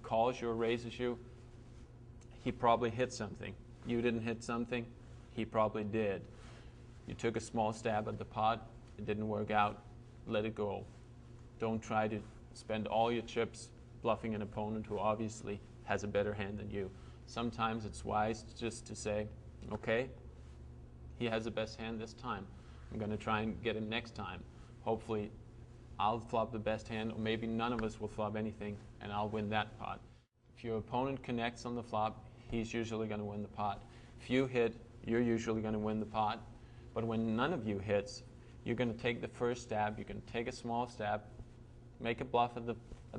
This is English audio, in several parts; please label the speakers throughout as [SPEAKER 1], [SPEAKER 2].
[SPEAKER 1] calls you or raises you, he probably hit something. You didn't hit something, he probably did. You took a small stab at the pot, it didn't work out, let it go. Don't try to spend all your chips bluffing an opponent who obviously has a better hand than you. Sometimes it's wise just to say, okay, he has the best hand this time. I'm going to try and get him next time. Hopefully, I'll flop the best hand, or maybe none of us will flop anything, and I'll win that pot. If your opponent connects on the flop, he's usually going to win the pot. If you hit, you're usually going to win the pot. But when none of you hits, you're going to take the first stab, you're going to take a small stab, make a bluff at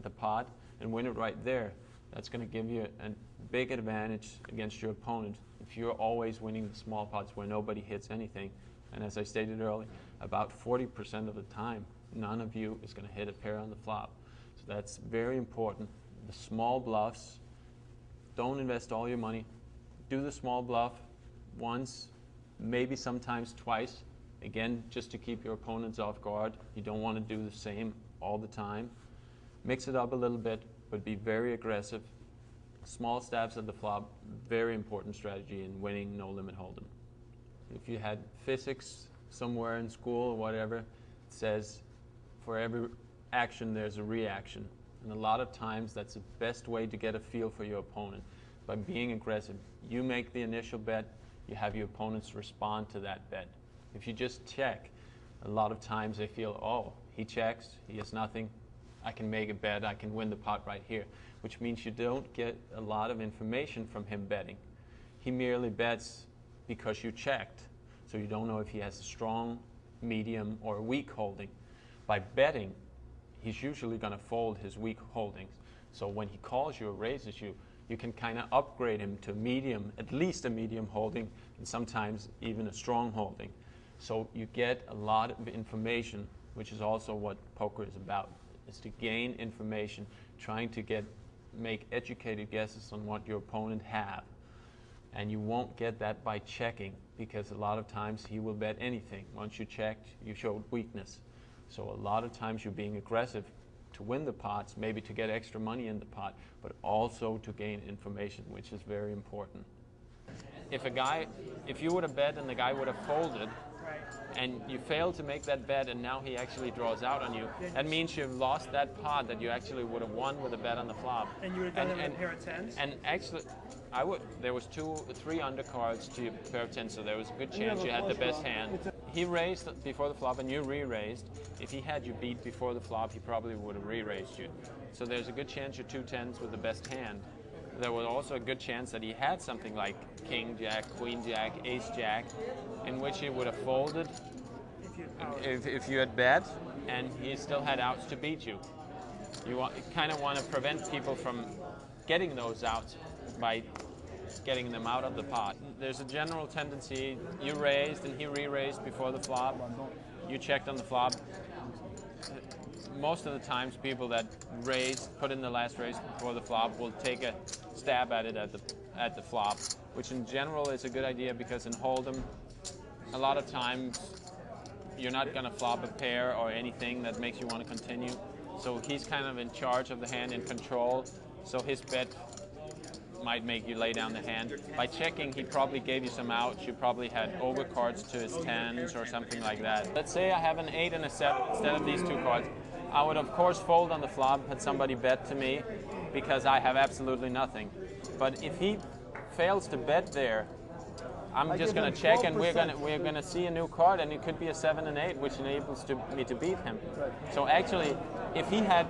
[SPEAKER 1] the pot, and win it right there. That's going to give you a big advantage against your opponent if you're always winning the small pots where nobody hits anything. And as I stated earlier, about 40% of the time, none of you is going to hit a pair on the flop. So that's very important. The small bluffs, don't invest all your money. Do the small bluff once, maybe sometimes twice. Again, just to keep your opponents off guard. You don't want to do the same all the time. Mix it up a little bit, but be very aggressive. Small stabs at the flop, very important strategy in winning no limit hold'em. If you had physics somewhere in school or whatever, it says for every action there's a reaction. And a lot of times that's the best way to get a feel for your opponent, by being aggressive. You make the initial bet, you have your opponents respond to that bet. If you just check, a lot of times they feel, oh, he checks, he has nothing, I can make a bet, I can win the pot right here, which means you don't get a lot of information from him betting. He merely bets because you checked, so you don't know if he has a strong, medium, or a weak holding. By betting, he's usually going to fold his weak holdings. So when he calls you or raises you, you can kind of upgrade him to medium, at least a medium holding, and sometimes even a strong holding. So you get a lot of information, which is also what poker is about, is to gain information, trying to make educated guesses on what your opponent have. And you won't get that by checking, because a lot of times he will bet anything. Once you checked, you showed weakness. So a lot of times you're being aggressive to win the pots, maybe to get extra money in the pot, but also to gain information, which is very important. If you would have bet and the guy would have folded, and you failed to make that bet and now he actually draws out on you, that means you've lost that pot that you actually would have won with a bet on the flop.
[SPEAKER 2] And you would have done it with a pair of tens?
[SPEAKER 1] And actually, there was 3 undercards to your pair of tens, so there was a good chance you had the best hand. He raised before the flop and you re-raised. If he had you beat before the flop, he probably would have re-raised you. So there's a good chance you're 2 tens with the best hand. There was also a good chance that he had something like king jack, queen jack, ace jack, in which he would have folded if you had bet, and he still had outs to beat you. You kind of want to prevent people from getting those outs by getting them out of the pot. There's a general tendency, you raised and he re-raised before the flop, you checked on the flop. Most of the times people that put in the last raise before the flop will take a stab at it at the flop, which in general is a good idea, because in hold'em, a lot of times you're not going to flop a pair or anything that makes you want to continue. So he's kind of in charge of the hand, in control, so his bet might make you lay down the hand. By checking, he probably gave you some outs. You probably had overcards to his tens or something like that. Let's say I have an 8 and a 7 instead of these 2 cards. I would of course fold on the flop had somebody bet to me, because I have absolutely nothing. But if he fails to bet there, I'm just going to check, and we're going to see a new card, and it could be a 7 and 8, which enables me to beat him. So actually, if he had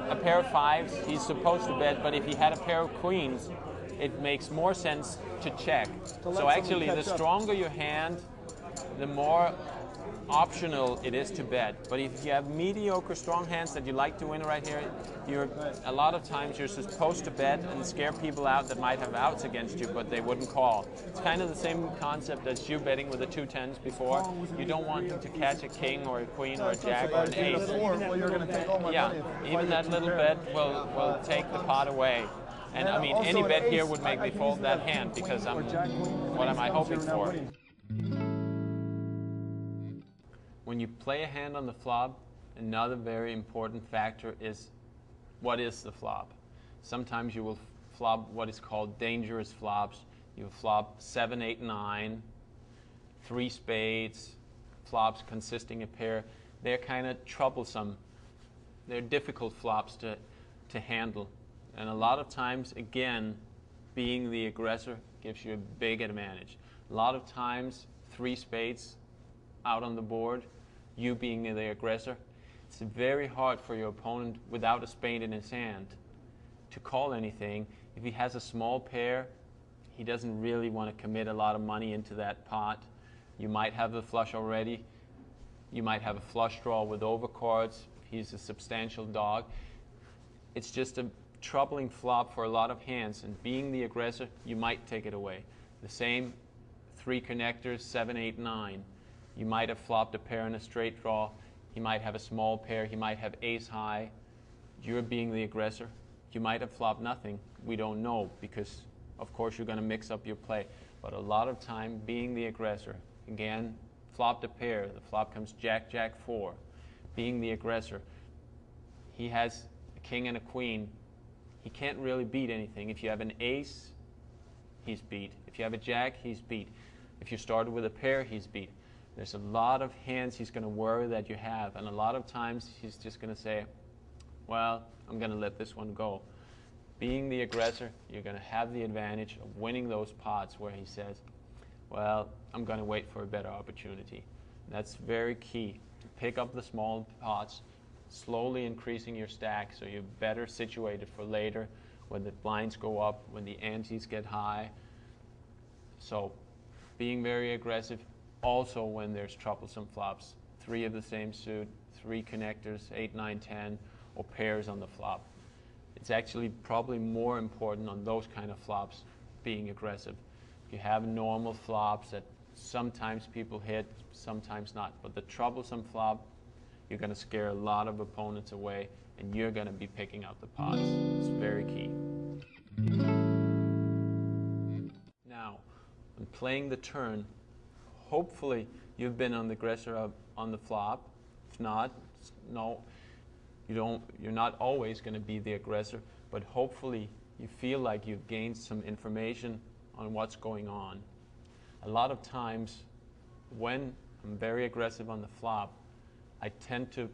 [SPEAKER 1] a pair of 5s, he's supposed to bet, but if he had a pair of queens, it makes more sense to check. So actually, the stronger your hand, the more optional it is to bet. But if you have mediocre strong hands that you like to win right here, a lot of times you're supposed to bet and scare people out that might have outs against you, but they wouldn't call. It's kind of the same concept as you betting with the 2 tens before. You don't want him to catch a king or a queen or a jack or an ace. Yeah, even that little bet will take the pot away. And I mean, any bet here would make me fold that hand, because what am I hoping for? When you play a hand on the flop, another very important factor is, what is the flop? Sometimes you will flop what is called dangerous flops. You flop 7, 8, 9, 3 spades, flops consisting of pair. They're kind of troublesome. They're difficult flops to handle. And a lot of times, again, being the aggressor gives you a big advantage. A lot of times, 3 spades out on the board, you being the aggressor, it's very hard for your opponent without a spade in his hand to call anything. If he has a small pair, he doesn't really want to commit a lot of money into that pot. You might have the flush already. You might have a flush draw with overcards. He's a substantial dog. It's just a troubling flop for a lot of hands, and being the aggressor, you might take it away. The same 3 connectors, 7, 8, 9. You might have flopped a pair in a straight draw. He might have a small pair. He might have ace high. You're being the aggressor. You might have flopped nothing. We don't know because, of course, you're going to mix up your play. But a lot of time, being the aggressor, again, flopped a pair. The flop comes jack, jack, 4. Being the aggressor, he has a king and a queen. He can't really beat anything. If you have an ace, he's beat. If you have a jack, he's beat. If you started with a pair, he's beat. There's a lot of hands he's going to worry that you have, and a lot of times he's just going to say, well, I'm going to let this one go. Being the aggressor, you're going to have the advantage of winning those pots where he says, well, I'm going to wait for a better opportunity. That's very key, to pick up the small pots, slowly increasing your stack so you're better situated for later when the blinds go up, when the antes get high. So being very aggressive also when there's troublesome flops. 3 of the same suit, 3 connectors, 8, 9, 10, or pairs on the flop. It's actually probably more important on those kind of flops being aggressive. If you have normal flops that sometimes people hit, sometimes not, but the troublesome flop, you're going to scare a lot of opponents away, and you're going to be picking out the pots. It's very key. Now, when playing the turn, hopefully you've been on the aggressor on the flop. If not, no, you're not always going to be the aggressor, but hopefully you feel like you've gained some information on what's going on. A lot of times when I'm very aggressive on the flop, I tend to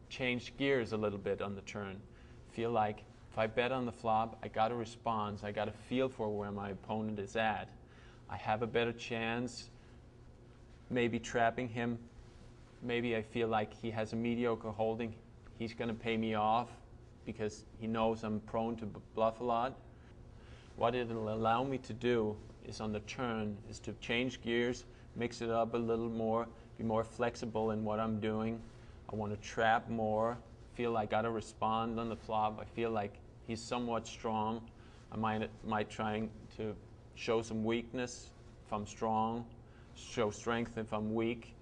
[SPEAKER 1] change gears a little bit on the turn. Feel like if I bet on the flop, I got to respond. I got to feel for where my opponent is at. I have a better chance maybe trapping him. Maybe I feel like he has a mediocre holding. He's going to pay me off because he knows I'm prone to bluff a lot. What it'll allow me to do is on the turn is to change gears, mix it up a little more, be more flexible in what I'm doing. I want to trap more, feel like I got to respond on the flop. I feel like he's somewhat strong. I might try to show some weakness if I'm strong, show strength if I'm weak.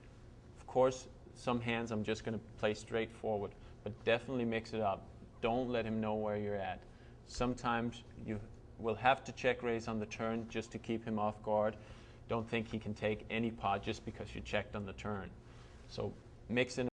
[SPEAKER 1] Of course, some hands I'm just going to play straight forward, but definitely mix it up. Don't let him know where you're at. Sometimes you will have to check raise on the turn just to keep him off guard. Don't think he can take any pot just because you checked on the turn. So mix it